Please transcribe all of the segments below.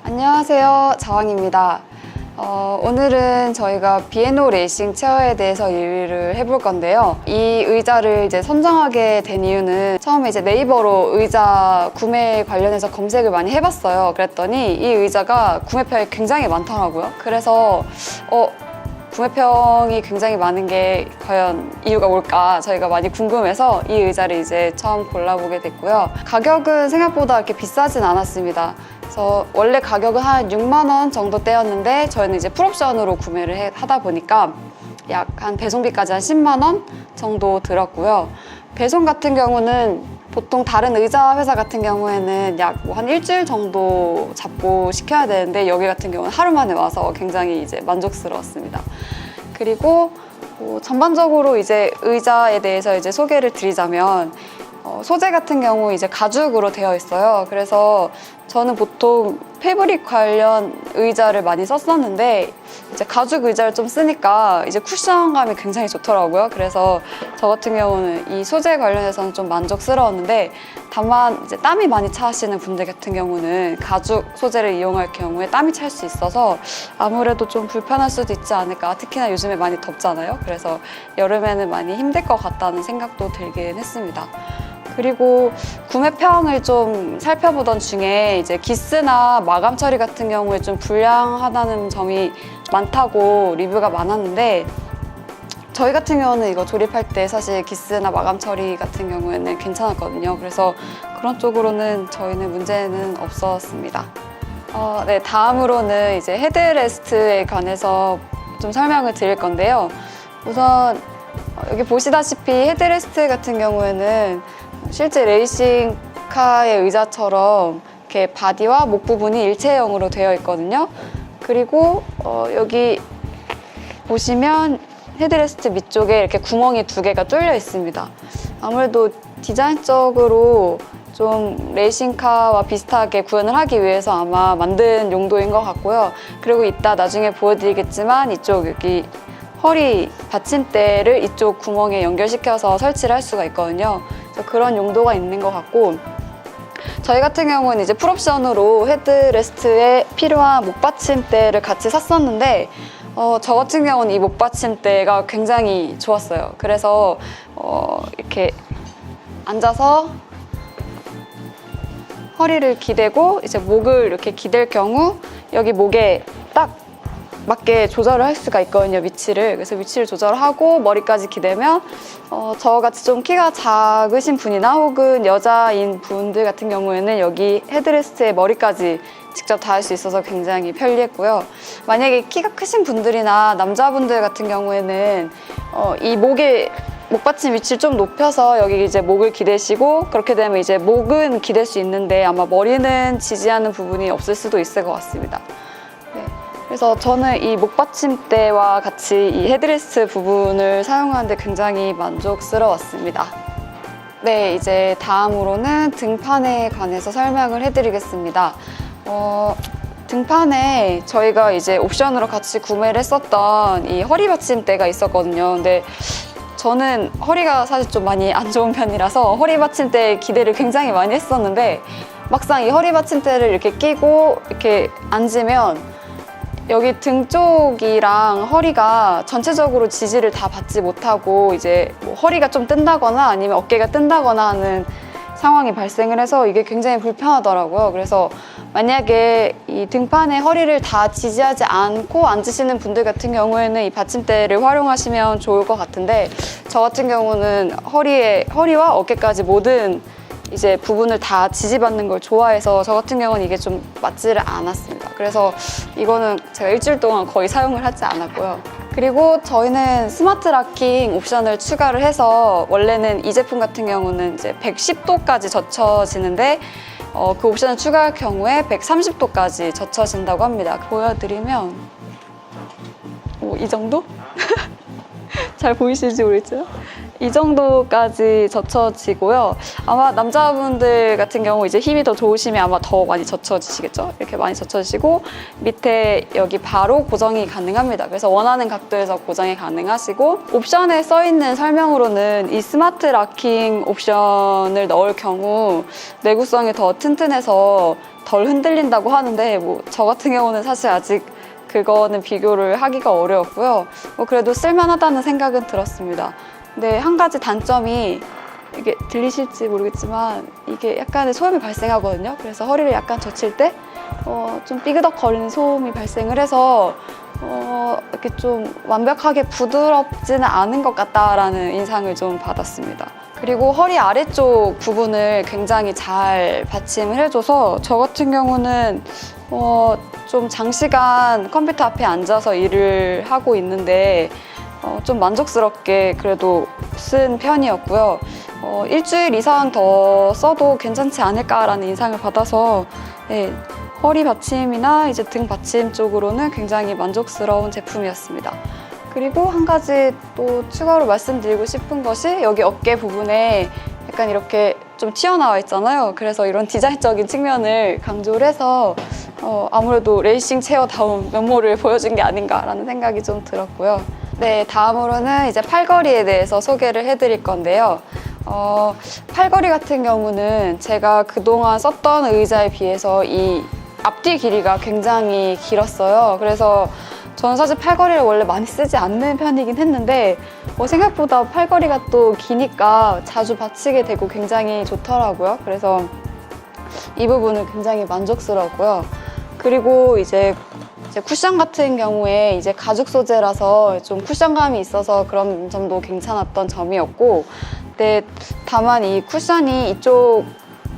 안녕하세요, 자왕입니다. 오늘은 저희가 B&O 레이싱 체어에 대해서 리뷰를 해볼 건데요. 이 의자를 이제 선정하게 된 이유는 처음에 이제 네이버로 의자 구매 관련해서 검색을 많이 해봤어요. 그랬더니 이 의자가 구매평이 굉장히 많더라고요. 그래서 구매평이 굉장히 많은 게 과연 이유가 뭘까 저희가 많이 궁금해서 이 의자를 이제 처음 골라보게 됐고요. 가격은 생각보다 그렇게 비싸진 않았습니다. 그래서 원래 가격은 한 6만 원 정도대였는데 저희는 이제 풀옵션으로 구매를 하다 보니까 약 한 배송비까지 한 10만 원 정도 들었고요. 배송 같은 경우는 보통 다른 의자 회사 같은 경우에는 약 한 일주일 정도 잡고 시켜야 되는데 여기 같은 경우는 하루 만에 와서 굉장히 이제 만족스러웠습니다. 그리고 전반적으로 이제 의자에 대해서 이제 소개를 드리자면 소재 같은 경우 이제 가죽으로 되어 있어요. 그래서 저는 보통 패브릭 관련 의자를 많이 썼었는데 이제 가죽 의자를 좀 쓰니까 이제 쿠션감이 굉장히 좋더라고요. 그래서 저 같은 경우는 이 소재 관련해서는 좀 만족스러웠는데 다만 이제 땀이 많이 차시는 분들 같은 경우는 가죽 소재를 이용할 경우에 땀이 찰 수 있어서 아무래도 좀 불편할 수도 있지 않을까. 특히나 요즘에 많이 덥잖아요. 그래서 여름에는 많이 힘들 것 같다는 생각도 들긴 했습니다. 그리고 구매평을 좀 살펴보던 중에 이제 기스나 마감 처리 같은 경우에 좀 불량하다는 점이 많다고 리뷰가 많았는데 저희 같은 경우는 이거 조립할 때 사실 기스나 마감 처리 같은 경우에는 괜찮았거든요. 그래서 그런 쪽으로는 저희는 문제는 없었습니다. 네, 다음으로는 이제 헤드레스트에 관해서 좀 설명을 드릴 건데요. 우선 여기 보시다시피 헤드레스트 같은 경우에는 실제 레이싱카의 의자처럼 이렇게 바디와 목 부분이 일체형으로 되어 있거든요. 그리고 여기 보시면 헤드레스트 밑쪽에 이렇게 구멍이 2개가 뚫려 있습니다. 아무래도 디자인적으로 좀 레이싱카와 비슷하게 구현을 하기 위해서 아마 만든 용도인 것 같고요. 그리고 이따 나중에 보여드리겠지만 이쪽 여기 허리 받침대를 이쪽 구멍에 연결시켜서 설치를 할 수가 있거든요. 그래서 그런 용도가 있는 것 같고 저희 같은 경우는 이제 풀옵션으로 헤드레스트에 필요한 목 받침대를 같이 샀었는데 저 같은 경우는 이 목 받침대가 굉장히 좋았어요. 그래서 이렇게 앉아서 허리를 기대고 이제 목을 이렇게 기댈 경우 여기 목에 딱 맞게 조절을 할 수가 있거든요, 위치를. 그래서 위치를 조절하고 머리까지 기대면 저같이 좀 키가 작으신 분이나 혹은 여자인 분들 같은 경우에는 여기 헤드레스트에 머리까지 직접 닿을 수 있어서 굉장히 편리했고요. 만약에 키가 크신 분들이나 남자분들 같은 경우에는 이 목 받침 위치를 좀 높여서 여기 이제 목을 기대시고 그렇게 되면 이제 목은 기댈 수 있는데 아마 머리는 지지하는 부분이 없을 수도 있을 것 같습니다. 네. 그래서 저는 이 목 받침대와 같이 이 헤드레스트 부분을 사용하는데 굉장히 만족스러웠습니다. 네, 이제 다음으로는 등판에 관해서 설명을 해드리겠습니다. 등판에 저희가 이제 옵션으로 같이 구매를 했었던 이 허리 받침대가 있었거든요. 근데 저는 허리가 사실 좀 많이 안 좋은 편이라서 허리 받침대에 기대를 굉장히 많이 했었는데 막상 이 허리 받침대를 이렇게 끼고 이렇게 앉으면 여기 등 쪽이랑 허리가 전체적으로 지지를 다 받지 못하고 이제 뭐 허리가 좀 뜬다거나 아니면 어깨가 뜬다거나 하는 상황이 발생을 해서 이게 굉장히 불편하더라고요. 그래서 만약에 이 등판에 허리를 다 지지하지 않고 앉으시는 분들 같은 경우에는 이 받침대를 활용하시면 좋을 것 같은데 저 같은 경우는 허리와 어깨까지 모든 이제 부분을 다 지지받는 걸 좋아해서 저 같은 경우는 이게 좀 맞지를 않았습니다. 그래서 이거는 제가 일주일 동안 거의 사용을 하지 않았고요. 그리고 저희는 스마트 락킹 옵션을 추가를 해서 원래는 이 제품 같은 경우는 이제 110도까지 젖혀지는데 그 옵션을 추가할 경우에 130도까지 젖혀진다고 합니다. 보여드리면 이 정도? 잘 보이실지 모르겠지만 이 정도까지 젖혀지고요. 아마 남자분들 같은 경우 이제 힘이 더 좋으시면 아마 더 많이 젖혀지시겠죠? 이렇게 많이 젖혀지시고 밑에 여기 바로 고정이 가능합니다. 그래서 원하는 각도에서 고정이 가능하시고 옵션에 써 있는 설명으로는 이 스마트 락킹 옵션을 넣을 경우 내구성이 더 튼튼해서 덜 흔들린다고 하는데 뭐 저 같은 경우는 사실 아직 그거는 비교를 하기가 어려웠고요. 그래도 쓸만하다는 생각은 들었습니다. 근데 한 가지 단점이 이게 들리실지 모르겠지만 이게 약간의 소음이 발생하거든요. 그래서 허리를 약간 젖힐 때 좀 삐그덕거리는 소음이 발생을 해서 이렇게 좀 완벽하게 부드럽지는 않은 것 같다라는 인상을 좀 받았습니다. 그리고 허리 아래쪽 부분을 굉장히 잘 받침을 해줘서 저 같은 경우는 좀 장시간 컴퓨터 앞에 앉아서 일을 하고 있는데 좀 만족스럽게 그래도 쓴 편이었고요. 일주일 이상 더 써도 괜찮지 않을까라는 인상을 받아서 네, 허리 받침이나 이제 등 받침 쪽으로는 굉장히 만족스러운 제품이었습니다. 그리고 한 가지 또 추가로 말씀드리고 싶은 것이 여기 어깨 부분에 약간 이렇게 좀 튀어나와 있잖아요. 그래서 이런 디자인적인 측면을 강조를 해서 아무래도 레이싱 체어다운 면모를 보여준 게 아닌가라는 생각이 좀 들었고요. 네, 다음으로는 이제 팔걸이에 대해서 소개를 해드릴 건데요. 팔걸이 같은 경우는 제가 그동안 썼던 의자에 비해서 이 앞뒤 길이가 굉장히 길었어요. 그래서 저는 사실 팔걸이를 원래 많이 쓰지 않는 편이긴 했는데 생각보다 팔걸이가 또 기니까 자주 받치게 되고 굉장히 좋더라고요. 그래서 이 부분은 굉장히 만족스러웠고요. 그리고 이제 쿠션 같은 경우에 이제 가죽 소재라서 좀 쿠션감이 있어서 그런 점도 괜찮았던 점이었고, 근데 다만 이 쿠션이 이쪽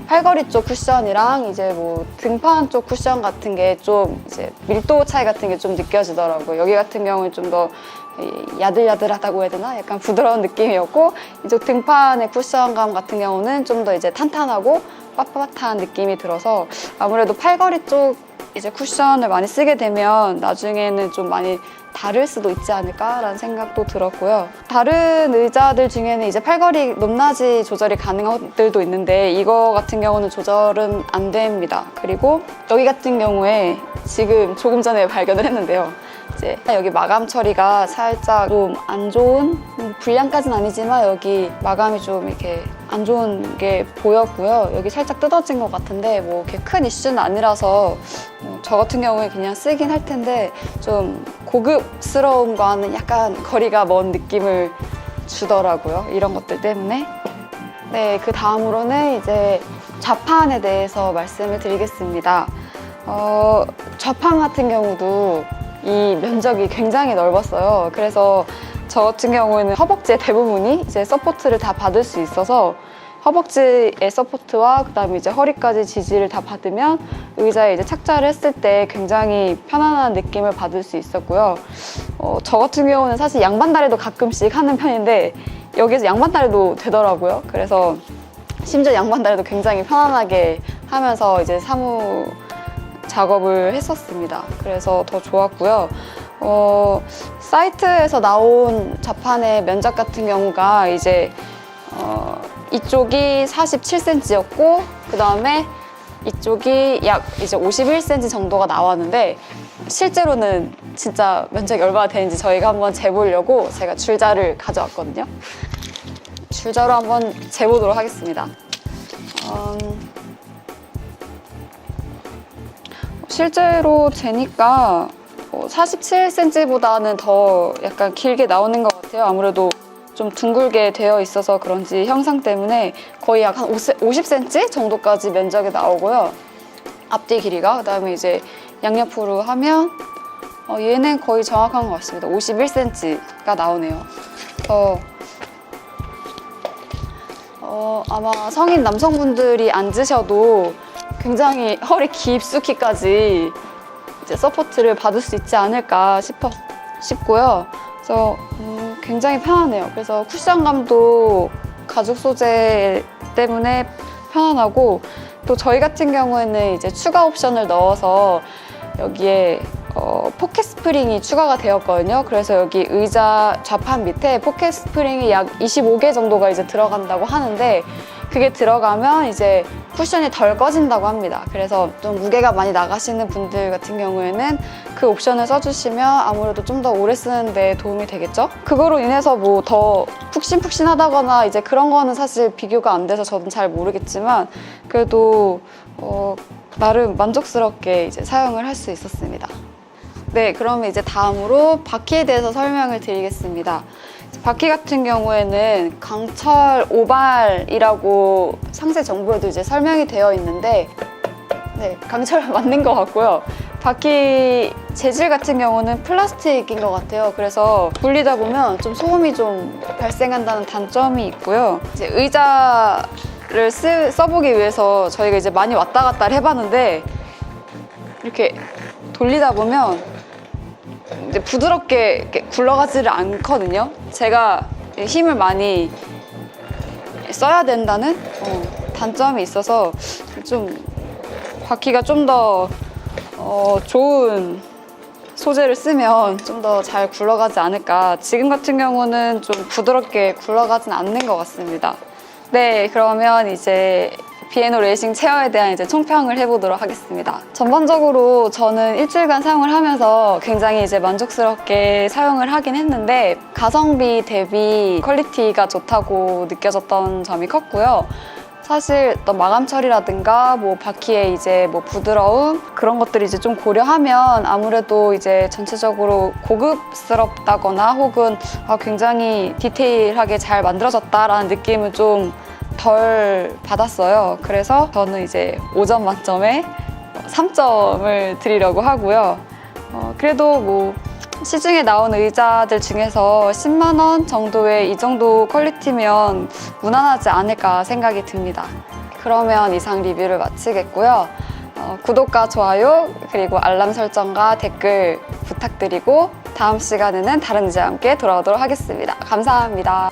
팔걸이 쪽 쿠션이랑 이제 뭐 등판 쪽 쿠션 같은 게 좀 이제 밀도 차이 같은 게 좀 느껴지더라고요. 여기 같은 경우는 좀 더 야들야들하다고 해야 되나? 약간 부드러운 느낌이었고, 이쪽 등판의 쿠션감 같은 경우는 좀 더 이제 탄탄하고 빳빳한 느낌이 들어서 아무래도 팔걸이 쪽 이제 쿠션을 많이 쓰게 되면 나중에는 좀 많이 다를 수도 있지 않을까라는 생각도 들었고요. 다른 의자들 중에는 이제 팔걸이 높낮이 조절이 가능한 것들도 있는데 이거 같은 경우는 조절은 안 됩니다. 그리고 여기 같은 경우에 지금 조금 전에 발견을 했는데요. 이제 여기 마감 처리가 살짝 좀 안 좋은, 불량까지는 아니지만 여기 마감이 좀 이렇게 안 좋은 게 보였고요. 여기 살짝 뜯어진 것 같은데 뭐 이렇게 큰 이슈는 아니라서 저 같은 경우에 그냥 쓰긴 할 텐데 좀 고급스러움과는 약간 거리가 먼 느낌을 주더라고요. 이런 것들 때문에. 네, 그 다음으로는 이제 좌판에 대해서 말씀을 드리겠습니다. 좌판 같은 경우도 이 면적이 굉장히 넓었어요. 그래서 저 같은 경우에는 허벅지의 대부분이 이제 서포트를 다 받을 수 있어서 허벅지의 서포트와 그다음에 이제 허리까지 지지를 다 받으면 의자에 이제 착자를 했을 때 굉장히 편안한 느낌을 받을 수 있었고요. 저 같은 경우는 사실 양반다리도 가끔씩 하는 편인데 여기서 양반다리도 되더라고요. 그래서 심지어 양반다리도 굉장히 편안하게 하면서 이제 사무 작업을 했었습니다. 그래서 더 좋았고요. 사이트에서 나온 좌판의 면적 같은 경우가 이제 이쪽이 47cm였고 그 다음에 이쪽이 약 이제 51cm 정도가 나왔는데 실제로는 진짜 면적이 얼마나 되는지 저희가 한번 재보려고 제가 줄자를 가져왔거든요. 줄자로 한번 재보도록 하겠습니다. 실제로 재니까 47cm보다는 더 약간 길게 나오는 것 같아요. 아무래도 좀 둥글게 되어 있어서 그런지 형상 때문에 거의 약 한 50cm 정도까지 면적이 나오고요. 앞뒤 길이가. 그다음에 이제 양옆으로 하면 얘는 거의 정확한 것 같습니다. 51cm가 나오네요. 아마 성인 남성분들이 앉으셔도 굉장히 허리 깊숙이까지 이제 서포트를 받을 수 있지 않을까 싶고요. 그래서 굉장히 편하네요. 그래서 쿠션감도 가죽 소재 때문에 편안하고 또 저희 같은 경우에는 이제 추가 옵션을 넣어서 여기에 포켓 스프링이 추가가 되었거든요. 그래서 여기 의자 좌판 밑에 포켓 스프링이 약 25개 정도가 이제 들어간다고 하는데, 그게 들어가면 이제 쿠션이 덜 꺼진다고 합니다. 그래서 좀 무게가 많이 나가시는 분들 같은 경우에는 그 옵션을 써주시면 아무래도 좀 더 오래 쓰는 데 도움이 되겠죠? 그거로 인해서 뭐 더 푹신푹신하다거나 이제 그런 거는 사실 비교가 안 돼서 저는 잘 모르겠지만, 그래도 나름 만족스럽게 이제 사용을 할 수 있었습니다. 네, 그러면 이제 다음으로 바퀴에 대해서 설명을 드리겠습니다. 바퀴 같은 경우에는 강철 오발이라고 상세 정보에도 이제 설명이 되어 있는데, 네, 강철 맞는 것 같고요. 바퀴 재질 같은 경우는 플라스틱인 것 같아요. 그래서 굴리다 보면 좀 소음이 좀 발생한다는 단점이 있고요. 이제 의자를 써보기 위해서 저희가 이제 많이 왔다 갔다 해봤는데, 이렇게 돌리다 보면 이제 부드럽게 이렇게 굴러가지를 않거든요. 제가 힘을 많이 써야 된다는 단점이 있어서 좀 바퀴가 좀 더 좋은 소재를 쓰면 좀 더 잘 굴러가지 않을까. 지금 같은 경우는 좀 부드럽게 굴러가진 않는 것 같습니다. 네, 그러면 이제 B&O 레이싱 체어에 대한 이제 총평을 해보도록 하겠습니다. 전반적으로 저는 일주일간 사용을 하면서 굉장히 이제 만족스럽게 사용을 하긴 했는데, 가성비 대비 퀄리티가 좋다고 느껴졌던 점이 컸고요. 사실 또 마감 처리라든가 뭐 바퀴의 이제 뭐 부드러움, 그런 것들이 이제 좀 고려하면 아무래도 이제 전체적으로 고급스럽다거나 혹은 굉장히 디테일하게 잘 만들어졌다라는 느낌을 좀 덜 받았어요. 그래서 저는 이제 5점 만점에 3점을 드리려고 하고요. 그래도 뭐 시중에 나온 의자들 중에서 10만 원 정도의 이 정도 퀄리티면 무난하지 않을까 생각이 듭니다. 그러면 이상 리뷰를 마치겠고요. 구독과 좋아요, 그리고 알람 설정과 댓글 부탁드리고, 다음 시간에는 다른 의자와 함께 돌아오도록 하겠습니다. 감사합니다.